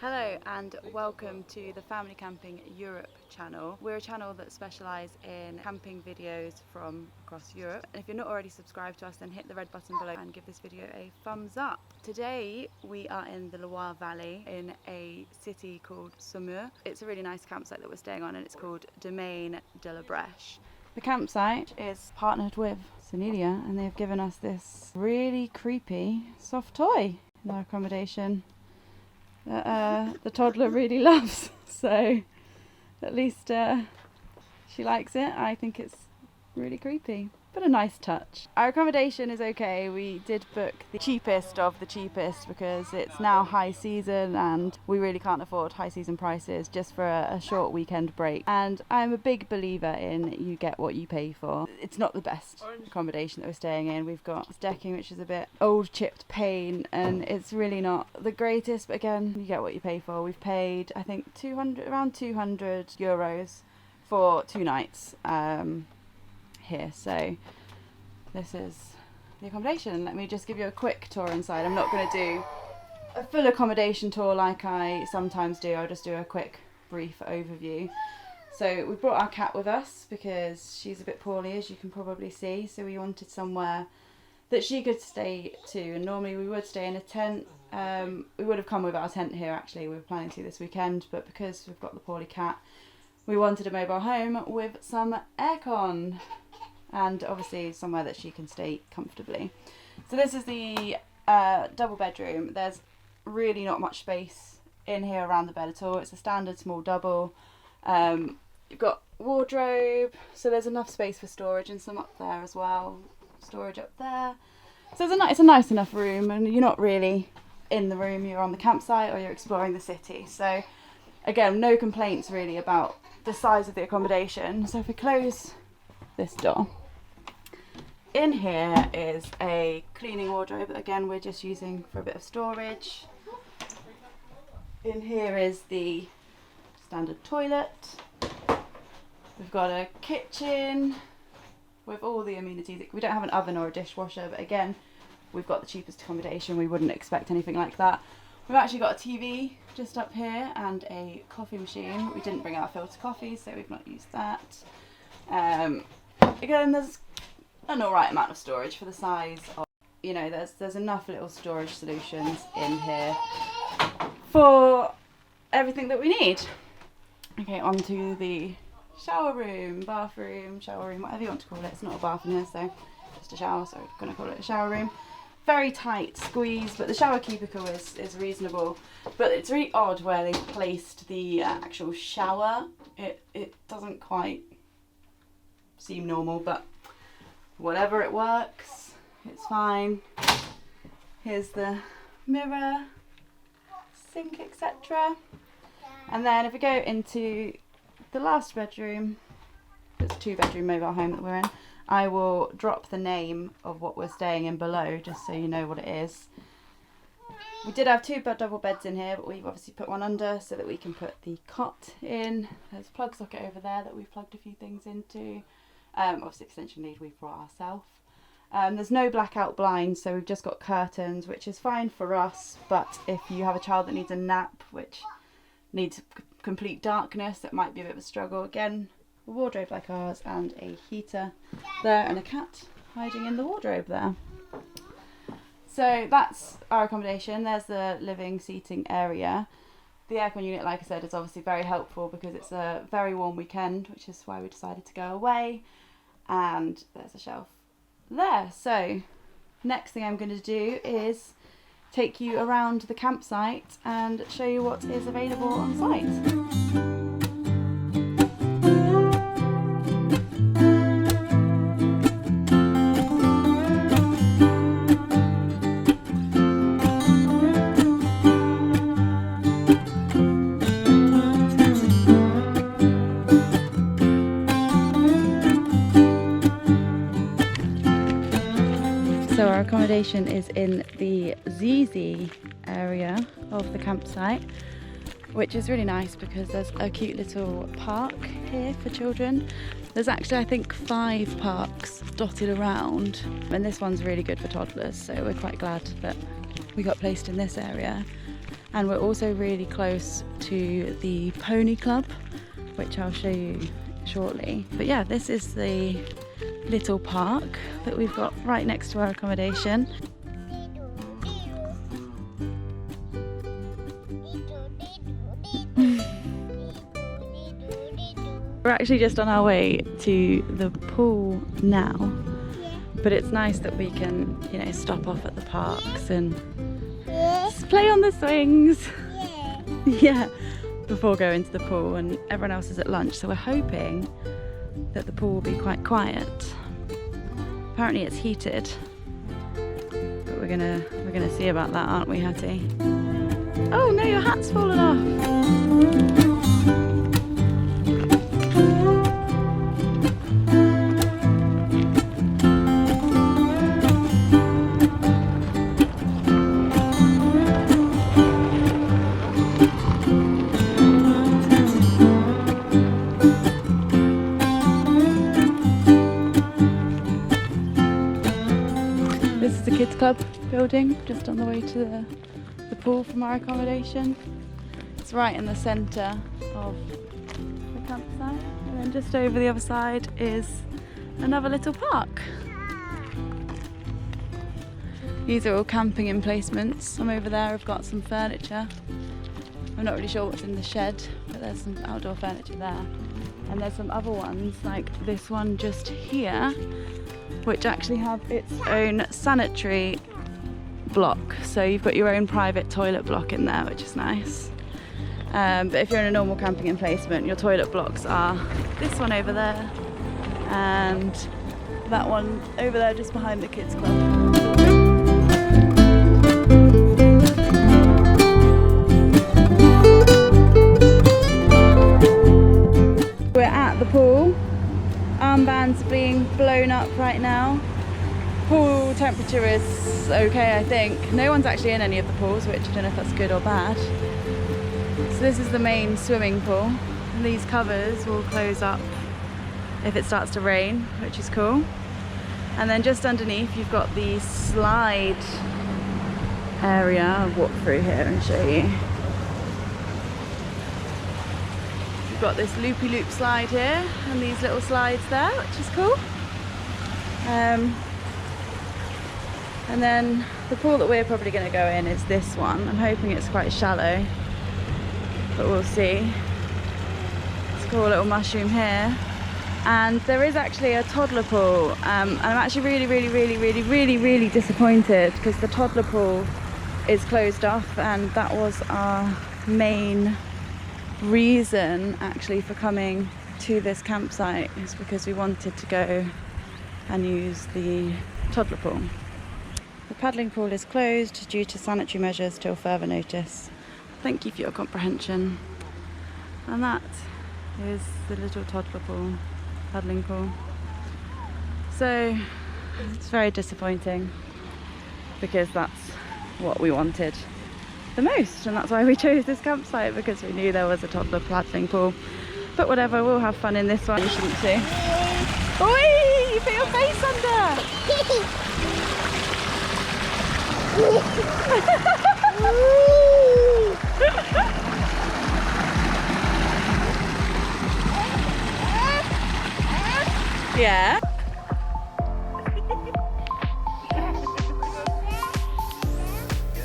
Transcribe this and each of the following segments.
Hello and welcome to the Family Camping Europe channel. We're a channel that specialises in camping videos from across Europe. And if you're not already subscribed to us, then hit the red button below and give this video a thumbs up. Today we are in the Loire Valley in a city called Saumur. It's a really nice campsite that we're staying on and it's called Domaine De La Breche. The campsite is partnered with Senilia and they've given us this really creepy soft toy in our accommodation that the toddler really loves, so at least she likes it. I think it's really creepy, but a nice touch. Our accommodation is okay. We did book the cheapest of the cheapest because it's now high season and we really can't afford high season prices just for a short weekend break. And I'm a big believer in you get what you pay for. It's not the best accommodation that we're staying in. We've got this decking which is a bit old chipped paint and it's really not the greatest, but again, you get what you pay for. We've paid I think around 200 euros for 2 nights here. So this is the accommodation. Let me just give you a quick tour inside. I'm not going to do a full accommodation tour like I sometimes do. I'll just do a quick brief overview. So we brought our cat with us because she's a bit poorly, as you can probably see, so we wanted somewhere that she could stay to. And normally we would stay in a tent. We would have come with our tent here actually. We were planning to this weekend, but because we've got the poorly cat, we wanted a mobile home with some aircon and obviously somewhere that she can stay comfortably. So this is the double bedroom. There's really not much space in here around the bed at all. It's a standard small double. You've got wardrobe, so there's enough space for storage and some up there as well. Storage up there. So it's a nice enough room, and you're not really in the room, you're on the campsite or you're exploring the city. So again, no complaints really about the size of the accommodation. So if we close this door, in here is a cleaning wardrobe that again we're just using for a bit of storage. In here is the standard toilet. We've got a kitchen with all the amenities. We don't have an oven or a dishwasher, but again, we've got the cheapest accommodation. We wouldn't expect anything like that. We've actually got a TV just up here and a coffee machine. We didn't bring our filter coffee, so we've not used that. Again, there's an alright amount of storage for the size of, you know, there's enough little storage solutions in here for everything that we need. Okay, on to the shower room, bathroom, shower room, whatever you want to call it. It's not a bath in here, so just a shower, so we're going to call it a shower room. Very tight squeeze, but the shower cubicle is reasonable. But it's really odd where they placed the actual shower. It doesn't quite seem normal, but whatever, it works. It's fine. Here's the mirror, sink, etc. And then if we go into the last bedroom, it's a 2-bedroom mobile home that we're in. I will drop the name of what we're staying in below just so you know what it is. We did have 2 double beds in here, but we've obviously put one under so that we can put the cot in. There's a plug socket over there that we've plugged a few things into. Obviously extension lead we've brought ourselves. There's no blackout blinds, so we've just got curtains, which is fine for us, but if you have a child that needs a nap, which needs complete darkness, it might be a bit of a struggle. Again, a wardrobe like ours and a heater there and a cat hiding in the wardrobe there. So that's our accommodation. There's the living seating area. The aircon unit, like I said, is obviously very helpful because it's a very warm weekend, which is why we decided to go away. And there's a shelf there. So next thing I'm going to do is take you around the campsite and show you what is available on site. So our accommodation is in the ZZ area of the campsite, which is really nice because there's a cute little park here for children. There's actually I think 5 parks dotted around, and this one's really good for toddlers, so we're quite glad that we got placed in this area. And we're also really close to the pony club, which I'll show you shortly. But yeah, this is the little park that we've got right next to our accommodation. We're actually just on our way to the pool now, but it's nice that we can, you know, stop off at the parks and play on the swings. Yeah, before going to the pool, and everyone else is at lunch, so we're hoping that the pool will be quite quiet. Apparently it's heated, but we're gonna see about that, aren't we, Hattie? Oh no, your hat's fallen off. This is the kids club building, just on the way to the pool from our accommodation. It's right in the centre of the campsite, and then just over the other side is another little park. These are all camping emplacements. Some over there have got some furniture. I'm not really sure what's in the shed, but there's some outdoor furniture there. And there's some other ones, like this one just here, which actually have its own sanitary block. So you've got your own private toilet block in there, which is nice. But if you're in a normal camping emplacement, your toilet blocks are this one over there and that one over there just behind the kids club. We're at the pool. Armbands are being blown up right now. Pool temperature is okay, I think. No one's actually in any of the pools, which I don't know if that's good or bad. So this is the main swimming pool, and these covers will close up if it starts to rain, which is cool. And then just underneath you've got the slide area. I'll walk through here and show you. You've got this loopy-loop slide here and these little slides there, which is cool. And then the pool that we're probably going to go in is this one. I'm hoping it's quite shallow, but we'll see. It's a cool little mushroom here. And there is actually a toddler pool, and I'm actually really disappointed because the toddler pool is closed off, and that was our main reason actually for coming to this campsite, is because we wanted to go and use the toddler pool. The paddling pool is closed due to sanitary measures till further notice. Thank you for your comprehension. And that is the little toddler pool, paddling pool. So it's very disappointing because that's what we wanted the most, and that's why we chose this campsite, because we knew there was a toddler paddling pool. But whatever, we'll have fun in this one, shouldn't we? Oi! You put your face under! Yeah?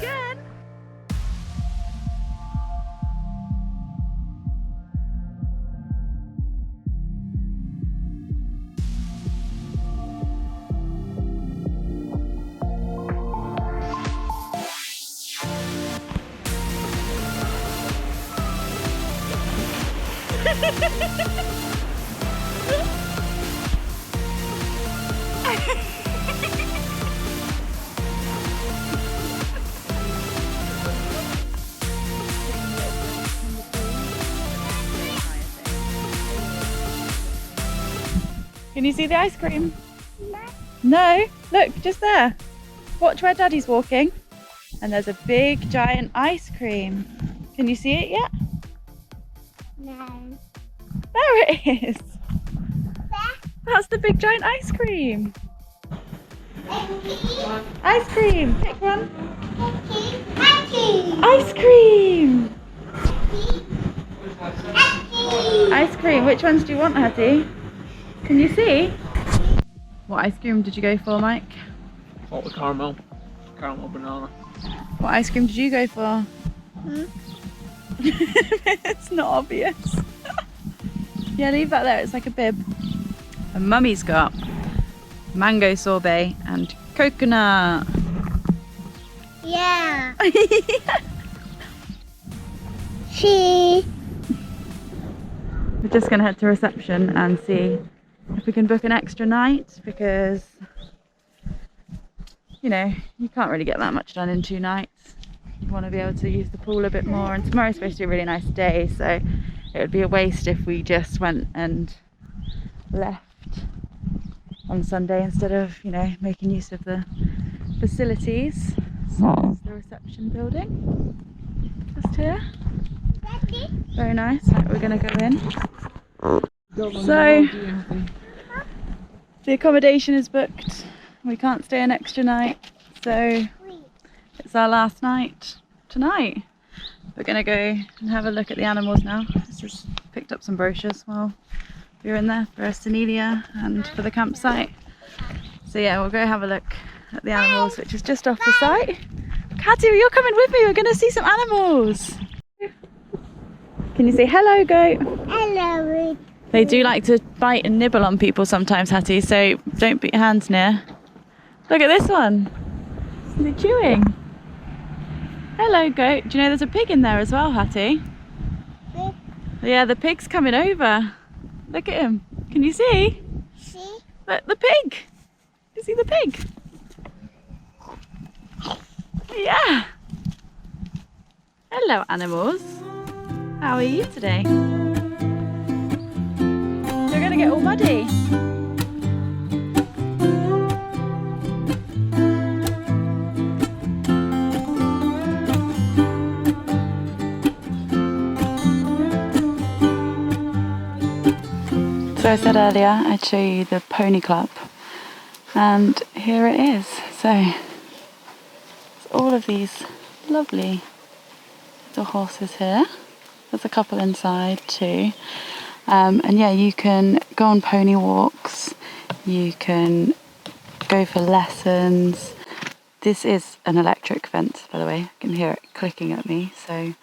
Good. Can you see the ice cream? No? Look, just there. Watch where Daddy's walking. And there's a big giant ice cream. Can you see it yet? No. There it is. That's the big giant ice cream. Ice cream. Pick one. Ice cream! Ice cream, which ones do you want, Hattie? Can you see? What ice cream did you go for, Mike? Hot with caramel. Caramel banana. What ice cream did you go for? It's not obvious. Yeah, leave that there, it's like a bib. And Mummy's got mango sorbet and coconut. Yeah. She. We're just gonna head to reception and see if we can book an extra night, because you know, you can't really get that much done in 2 nights. You want to be able to use the pool a bit more, and tomorrow's supposed to be a really nice day, so it would be a waste if we just went and left on Sunday instead of, you know, making use of the facilities. So it's the reception building just here. Very nice. Right, we're going to go in. So the accommodation is booked. We can't stay an extra night, so it's our last night tonight. We're going to go and have a look at the animals now. Just picked up some brochures while we were in there for Senelia and for the campsite. So yeah, we'll go have a look at the animals, which is just off the site. Katy, you're coming with me. We're going to see some animals. Can you say hello, goat? Hello. They do like to bite and nibble on people sometimes, Hattie, so don't put your hands near. Look at this one. Is it chewing? Hello, goat. Do you know there's a pig in there as well, Hattie? Pig? Yeah, the pig's coming over. Look at him. Can you see? See? Look, the pig. You see the pig? Yeah. Hello, animals. How are you today? You're going to get all muddy. So I said earlier I'd show you the pony club, and here it is. So it's all of these lovely little horses here. There's a couple inside too, and yeah, you can go on pony walks, you can go for lessons. This is an electric fence, by the way. I can hear it clicking at me, so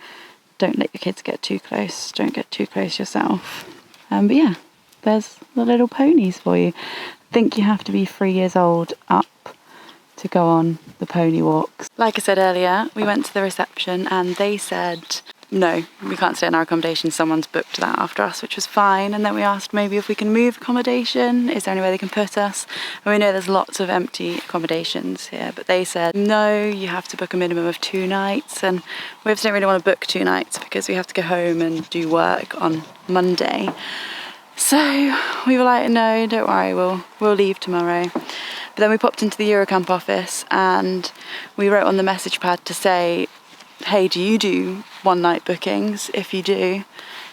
don't let your kids get too close. Don't get too close yourself. But yeah, there's the little ponies for you. I think you have to be 3 years old up to go on the pony walks. Like I said earlier, we went to the reception and they said, no, we can't stay in our accommodation. Someone's booked that after us, which was fine. And then we asked maybe if we can move accommodation. Is there anywhere they can put us? And we know there's lots of empty accommodations here, but they said, no, you have to book a minimum of 2 nights. And we obviously don't really want to book 2 nights because we have to go home and do work on Monday. So we were like, no, don't worry, we'll leave tomorrow. But then we popped into the Eurocamp office and we wrote on the message pad to say, hey, do you do 1 night bookings? If you do,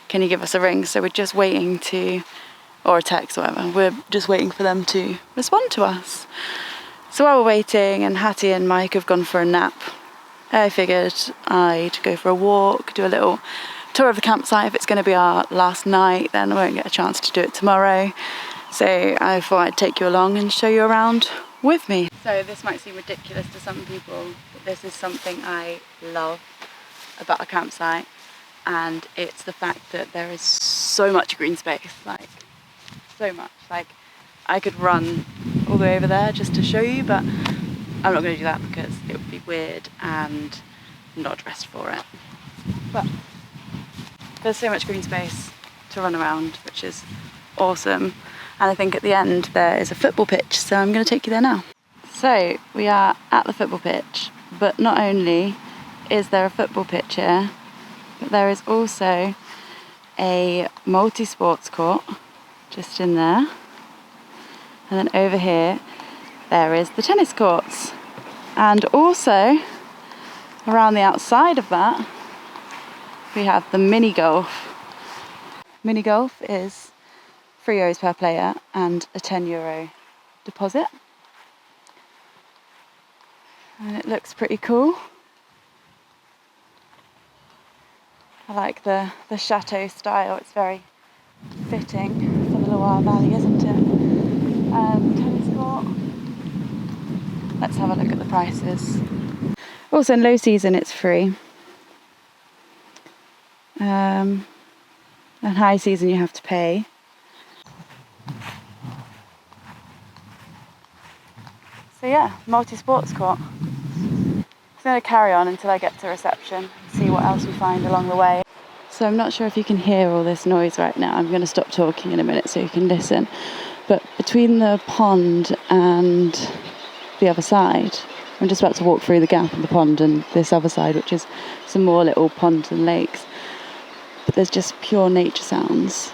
can you give us a ring? So we're just waiting to, or a text or whatever, we're just waiting for them to respond to us. So while we're waiting, and Hattie and Mike have gone for a nap, I figured I'd go for a walk, do a little tour of the campsite. If it's going to be our last night, then I won't get a chance to do it tomorrow. So I thought I'd take you along and show you around with me. So this might seem ridiculous to some people, but this is something I love about a campsite, and it's the fact that there is so much green space, like so much. Like I could run all the way over there just to show you, but I'm not going to do that because it would be weird and I'm not dressed for it. But there's so much green space to run around, which is awesome. And I think at the end there is a football pitch, so I'm going to take you there now. So we are at the football pitch, but not only is there a football pitch here, but there is also a multi-sports court just in there. And then over here, there is the tennis courts. And also, around the outside of that, we have the mini golf. Mini golf is €3 per player and a €10 deposit. And it looks pretty cool. I like the chateau style, it's very fitting for the Loire Valley, isn't it? Tennis court. Let's have a look at the prices. Also in low season it's free. And high season you have to pay. So yeah, multi-sports court. I'm going to carry on until I get to reception, see what else we find along the way. So I'm not sure if you can hear all this noise right now. I'm going to stop talking in a minute so you can listen. But between the pond and the other side, I'm just about to walk through the gap in the pond and this other side, which is some more little ponds and lakes. But there's just pure nature sounds.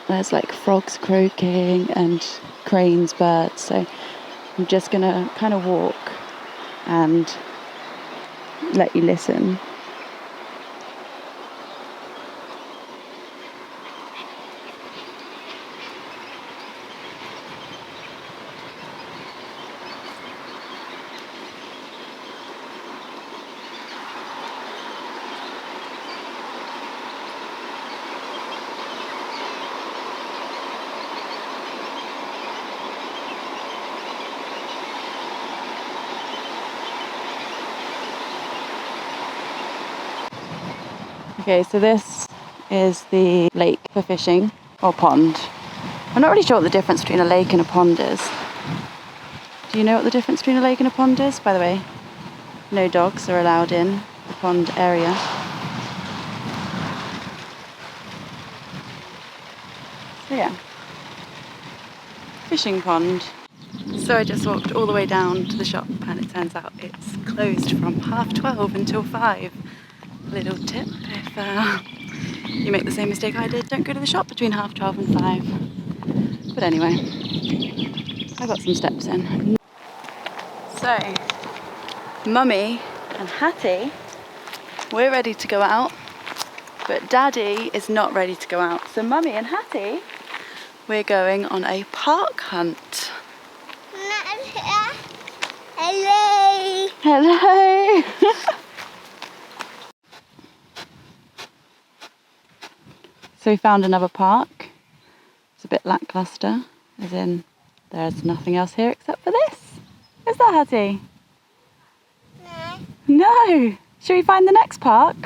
There's like frogs croaking and cranes, birds. So I'm just going to kind of walk and let you listen. Okay, so this is the lake for fishing, or pond. I'm not really sure what the difference between a lake and a pond is. Do you know what the difference between a lake and a pond is? By the way, no dogs are allowed in the pond area. So yeah, fishing pond. So I just walked all the way down to the shop and it turns out it's closed from 12:30 until 5. Little tip, if you make the same mistake I did, don't go to the shop between 12:30 and 5. But anyway, I got some steps in. So, Mummy and Hattie, we're ready to go out, but Daddy is not ready to go out. So Mummy and Hattie, we're going on a park hunt. Hello. Hello! So we found another park. It's a bit lackluster, as in there's nothing else here except for this. Is that Hattie? No. No! Shall we find the next park?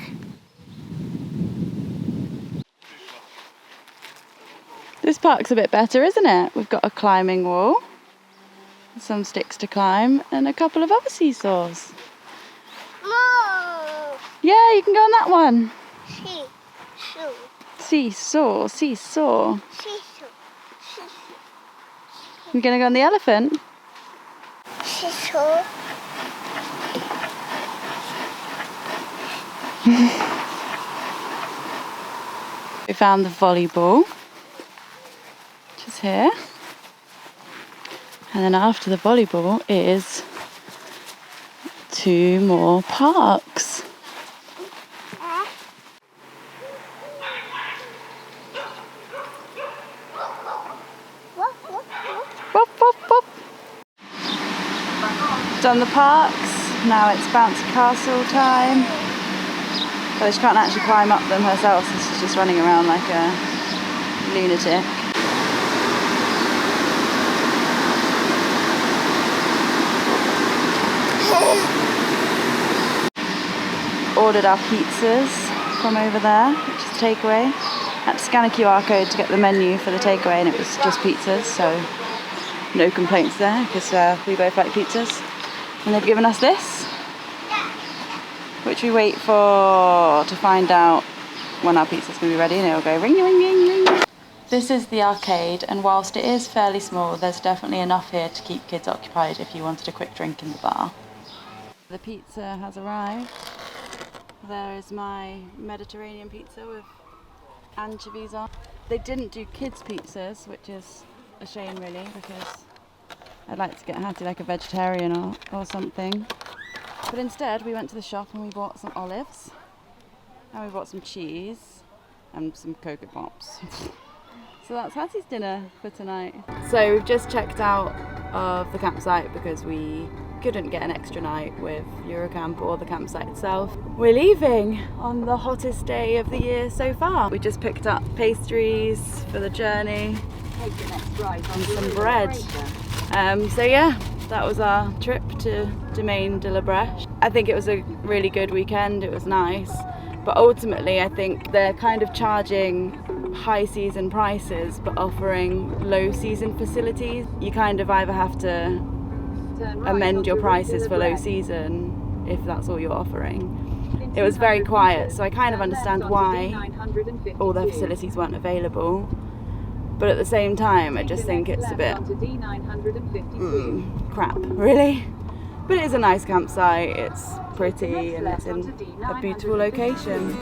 This park's a bit better, isn't it? We've got a climbing wall, some sticks to climb, and a couple of other seesaws. More. Yeah, you can go on that one. Seesaw. Seesaw. Seesaw. You're gonna go on the elephant? Seesaw. We found the volleyball, which is here. And then after the volleyball is 2 more parks. Whoop, whoop, whoop. Done the parks, now it's Bouncy Castle time. But she can't actually climb up them herself, so she's just running around like a lunatic. Ordered our pizzas from over there, which is takeaway. Had to scan a QR code to get the menu for the takeaway, and it was just pizzas, so no complaints there because we both like pizzas. And they've given us this, which we wait for to find out when our pizza's going to be ready, and it'll go ring, ring, ring, ring. This is the arcade, and whilst it is fairly small, there's definitely enough here to keep kids occupied if you wanted a quick drink in the bar. The pizza has arrived. There is my Mediterranean pizza with anchovies on. They didn't do kids pizzas, which is a shame really, because I'd like to get Hattie like a vegetarian or something. But instead we went to the shop and we bought some olives, and we bought some cheese and some Cocoa Pops. So that's Hattie's dinner for tonight. So we've just checked out of the campsite because we couldn't get an extra night with Eurocamp or the campsite itself. We're leaving on the hottest day of the year so far. We just picked up pastries for the journey and some bread. So yeah, that was our trip to Domaine De La Breche. I think it was a really good weekend, it was nice, but ultimately I think they're kind of charging high season prices but offering low season facilities. You kind of either have to amend your prices for low season if that's all you're offering. It was very quiet, so I kind of understand why all their facilities weren't available. But at the same time, I just think it's a bit crap, really. But it is a nice campsite, it's pretty and it's in a beautiful location.